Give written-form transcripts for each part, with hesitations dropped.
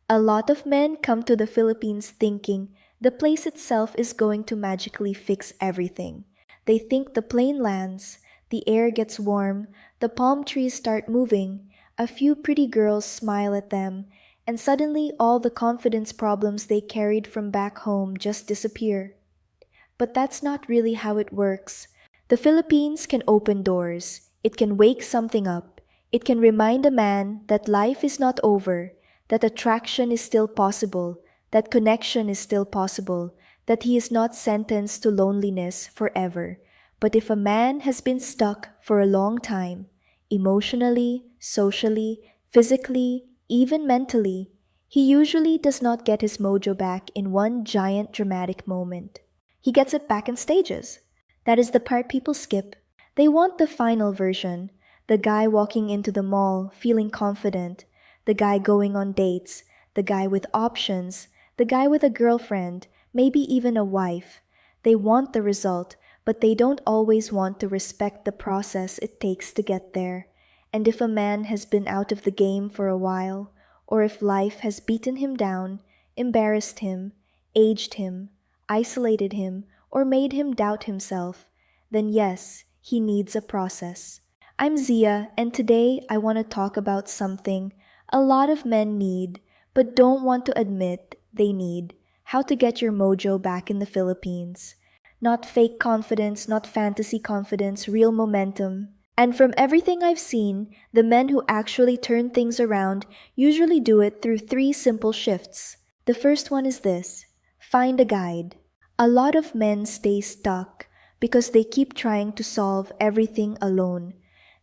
A lot of men come to the Philippines thinking the place itself is going to magically fix everything. They think the plane lands, the air gets warm, the palm trees start moving, a few pretty girls smile at them, and suddenly all the confidence problems they carried from back home just disappear. But that's not really how it works. The Philippines can open doors. It can wake something up. It can remind a man that life is not over, that attraction is still possible, that connection is still possible, that he is not sentenced to loneliness forever. But if a man has been stuck for a long time, emotionally, socially, physically, even mentally, he usually does not get his mojo back in one giant dramatic moment. He gets it back in stages. That is the part people skip. They want the final version, the guy walking into the mall feeling confident, the guy going on dates, the guy with options, the guy with a girlfriend, maybe even a wife. They want the result, but they don't always want to respect the process it takes to get there. And if a man has been out of the game for a while, or if life has beaten him down, embarrassed him, aged him, isolated him, or made him doubt himself, then yes, he needs a process. I'm Zia, and today I want to talk about something a lot of men need, but don't want to admit they need: how to get your mojo back in the Philippines. Not fake confidence, not fantasy confidence, real momentum. And from everything I've seen, the men who actually turn things around usually do it through three simple shifts. The first one is this: find a guide. A lot of men stay stuck because they keep trying to solve everything alone.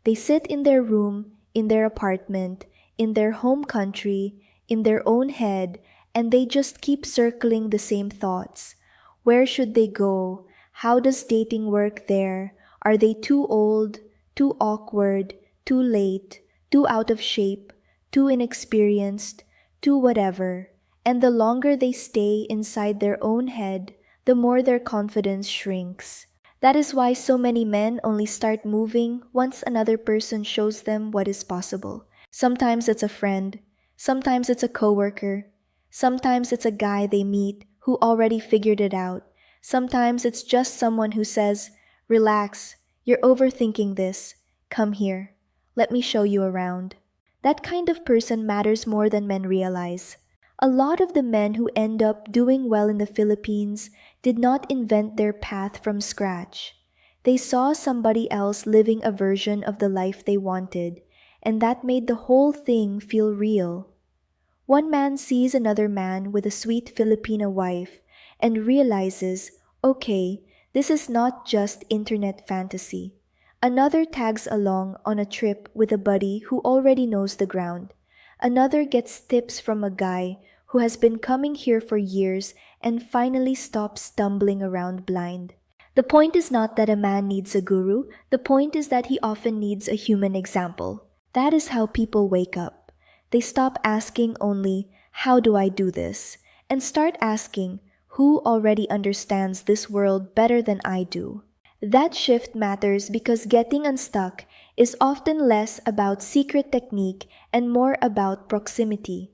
They sit in their room, in their apartment, in their home country, in their own head, and they just keep circling the same thoughts. Where should they go? How does dating work there? Are they too old, too awkward, too late, too out of shape, too inexperienced, too whatever? And the longer they stay inside their own head, the more their confidence shrinks. That is why so many men only start moving once another person shows them what is possible. Sometimes it's a friend, sometimes it's a coworker, sometimes it's a guy they meet who already figured it out. Sometimes it's just someone who says, "Relax, you're overthinking this. Come here. Let me show you around." That kind of person matters more than men realize. A lot of the men who end up doing well in the Philippines did not invent their path from scratch. They saw somebody else living a version of the life they wanted, and that made the whole thing feel real. One man sees another man with a sweet Filipina wife and realizes, okay, this is not just internet fantasy. Another tags along on a trip with a buddy who already knows the ground. Another gets tips from a guy who has been coming here for years and finally stops stumbling around blind. The point is not that a man needs a guru, the point is that he often needs a human example. That is how people wake up. They stop asking only, "How do I do this?" and start asking, "Who already understands this world better than I do?" That shift matters because getting unstuck is often less about secret technique and more about proximity.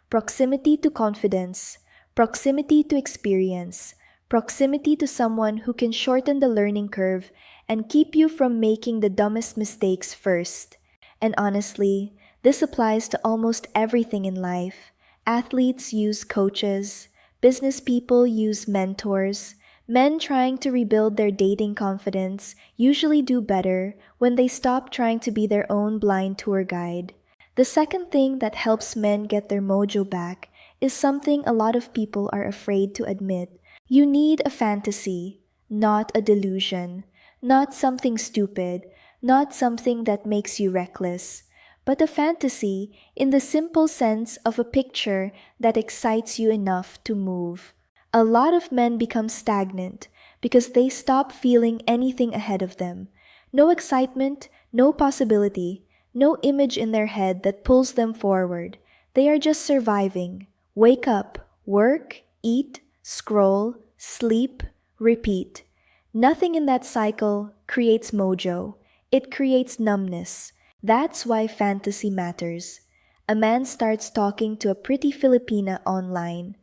Proximity to confidence, proximity to experience, proximity to someone who can shorten the learning curve and keep you from making the dumbest mistakes first. And honestly, this applies to almost everything in life. Athletes use coaches, business people use mentors. Men trying to rebuild their dating confidence usually do better when they stop trying to be their own blind tour guide. The second thing that helps men get their mojo back is something a lot of people are afraid to admit. You need a fantasy, not a delusion, not something stupid, not something that makes you reckless, but a fantasy in the simple sense of a picture that excites you enough to move. A lot of men become stagnant because they stop feeling anything ahead of them. No excitement, no possibility, no image in their head that pulls them forward. They are just surviving. Wake up, work, eat, scroll, sleep, repeat. Nothing in that cycle creates mojo. It creates numbness. That's why fantasy matters. A man starts talking to a pretty Filipina online,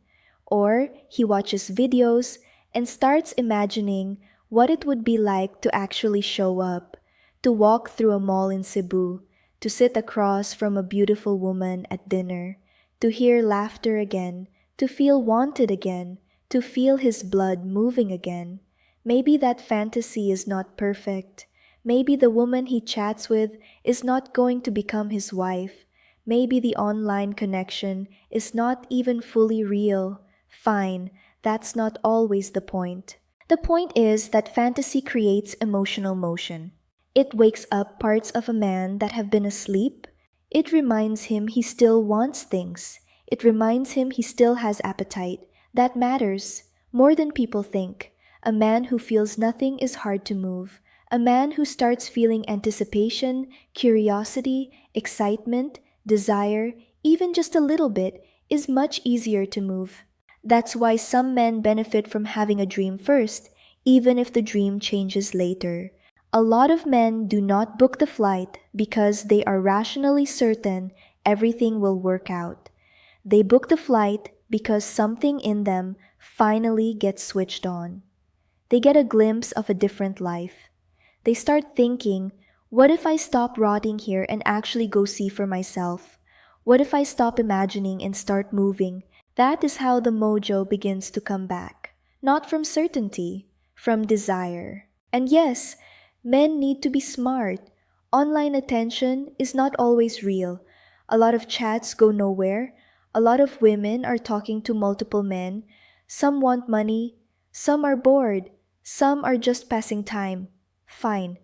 or he watches videos and starts imagining what it would be like to actually show up, to walk through a mall in Cebu, to sit across from a beautiful woman at dinner, to hear laughter again, to feel wanted again, to feel his blood moving again. Maybe that fantasy is not perfect. Maybe the woman he chats with is not going to become his wife. Maybe the online connection is not even fully real. Fine, that's not always the point. The point is that fantasy creates emotional motion. It wakes up parts of a man that have been asleep. It reminds him he still wants things. It reminds him he still has appetite. That matters more than people think. A man who feels nothing is hard to move. A man who starts feeling anticipation, curiosity, excitement, desire, even just a little bit, is much easier to move. That's why some men benefit from having a dream first, even if the dream changes later. A lot of men do not book the flight because they are rationally certain everything will work out. They book the flight because something in them finally gets switched on. They get a glimpse of a different life. They start thinking, what if I stop rotting here and actually go see for myself? What if I stop imagining and start moving? That is how the mojo begins to come back. Not from certainty, from desire. And yes, men need to be smart. Online attention is not always real. A lot of chats go nowhere. A lot of women are talking to multiple men. Some want money. Some are bored. Some are just passing time. Fine.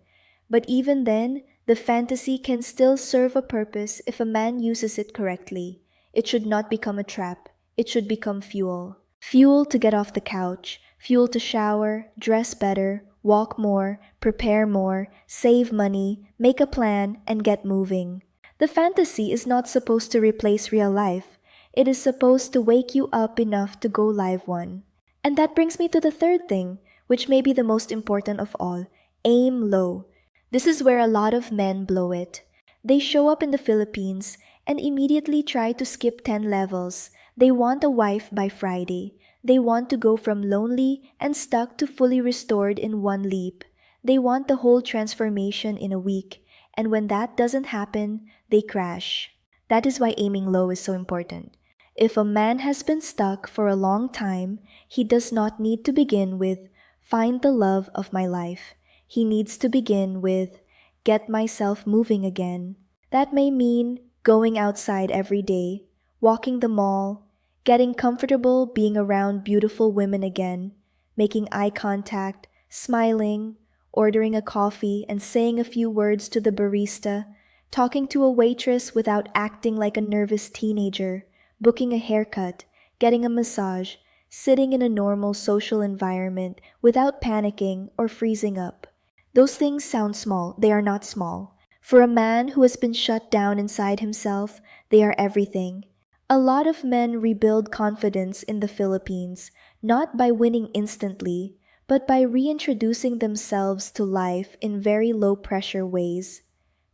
But even then, the fantasy can still serve a purpose if a man uses it correctly. It should not become a trap. It should become fuel. Fuel to get off the couch, fuel to shower, dress better, walk more, prepare more, save money, make a plan, and get moving. The fantasy is not supposed to replace real life. It is supposed to wake you up enough to go live one. And that brings me to the third thing, which may be the most important of all. Aim low. This is where a lot of men blow it. They show up in the Philippines and immediately try to skip 10 levels. They want a wife by Friday. They want to go from lonely and stuck to fully restored in one leap. They want the whole transformation in a week. And when that doesn't happen, they crash. That is why aiming low is so important. If a man has been stuck for a long time, he does not need to begin with, find the love of my life. He needs to begin with, get myself moving again. That may mean going outside every day, walking the mall, getting comfortable being around beautiful women again, making eye contact, smiling, ordering a coffee and saying a few words to the barista, talking to a waitress without acting like a nervous teenager, booking a haircut, getting a massage, sitting in a normal social environment without panicking or freezing up. Those things sound small. They are not small. For a man who has been shut down inside himself, they are everything. A lot of men rebuild confidence in the Philippines, not by winning instantly, but by reintroducing themselves to life in very low-pressure ways.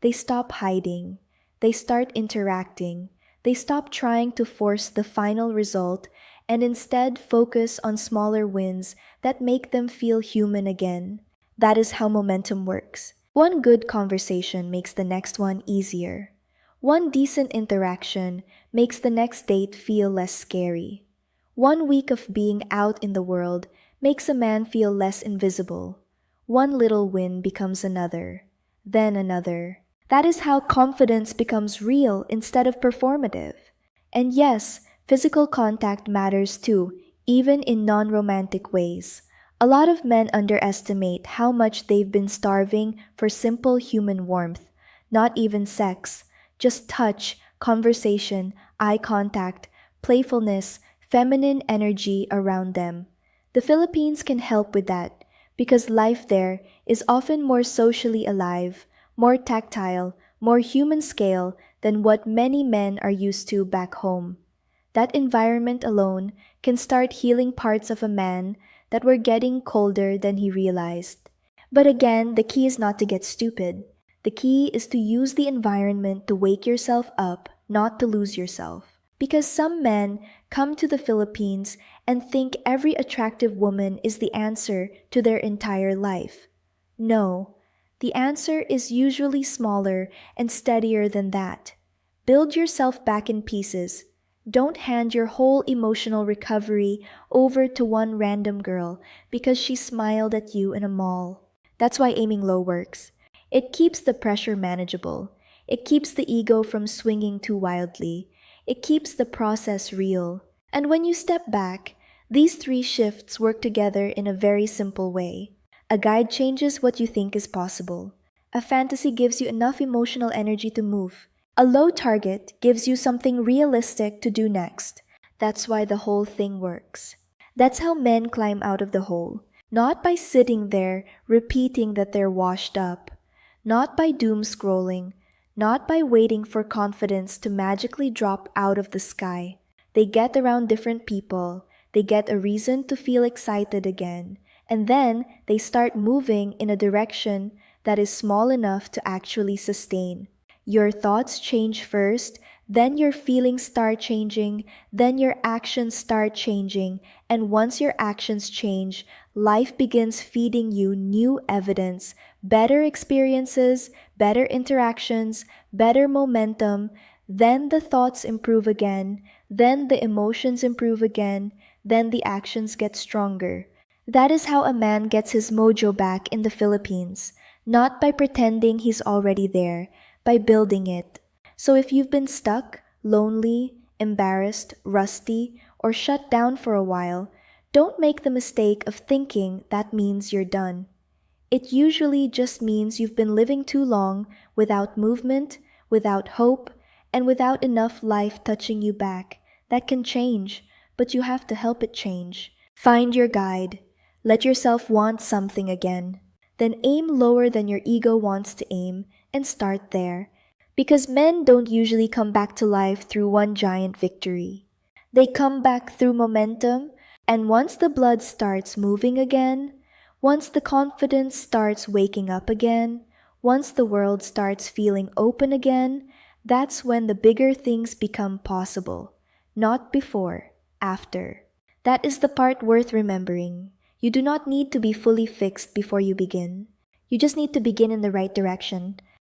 They stop hiding. They start interacting. They stop trying to force the final result and instead focus on smaller wins that make them feel human again. That is how momentum works. One good conversation makes the next one easier. One decent interaction makes the next date feel less scary. 1 week of being out in the world makes a man feel less invisible. One little win becomes another, then another. That is how confidence becomes real instead of performative. And yes, physical contact matters too, even in non-romantic ways. A lot of men underestimate how much they've been starving for simple human warmth, not even sex, just touch, conversation, eye contact, playfulness, feminine energy around them. The Philippines can help with that because life there is often more socially alive, more tactile, more human scale than what many men are used to back home. That environment alone can start healing parts of a man that were getting colder than he realized. But again, the key is not to get stupid. The key is to use the environment to wake yourself up, not to lose yourself. Because some men come to the Philippines and think every attractive woman is the answer to their entire life. No, the answer is usually smaller and steadier than that. Build yourself back in pieces. Don't hand your whole emotional recovery over to one random girl because she smiled at you in a mall. That's why aiming low works. It keeps the pressure manageable. It keeps the ego from swinging too wildly. It keeps the process real. And when you step back, these three shifts work together in a very simple way. A guide changes what you think is possible. A fantasy gives you enough emotional energy to move. A low target gives you something realistic to do next. That's why the whole thing works. That's how men climb out of the hole. Not by sitting there repeating that they're washed up. Not by doom scrolling. Not by waiting for confidence to magically drop out of the sky. They get around different people. They get a reason to feel excited again. And then they start moving in a direction that is small enough to actually sustain. Your thoughts change first, then your feelings start changing, then your actions start changing, and once your actions change, life begins feeding you new evidence, better experiences, better interactions, better momentum, then the thoughts improve again, then the emotions improve again, then the actions get stronger. That is how a man gets his mojo back in the Philippines, not by pretending he's already there, by building it. So if you've been stuck, lonely, embarrassed, rusty, or shut down for a while, don't make the mistake of thinking that means you're done. It usually just means you've been living too long without movement, without hope, and without enough life touching you back. That can change, but you have to help it change. Find your guide. Let yourself want something again. Then aim lower than your ego wants to aim and start there. Because men don't usually come back to life through one giant victory. They come back through momentum, and once the blood starts moving again, once the confidence starts waking up again, once the world starts feeling open again, that's when the bigger things become possible. Not before, after. That is the part worth remembering. You do not need to be fully fixed before you begin. You just need to begin in the right direction,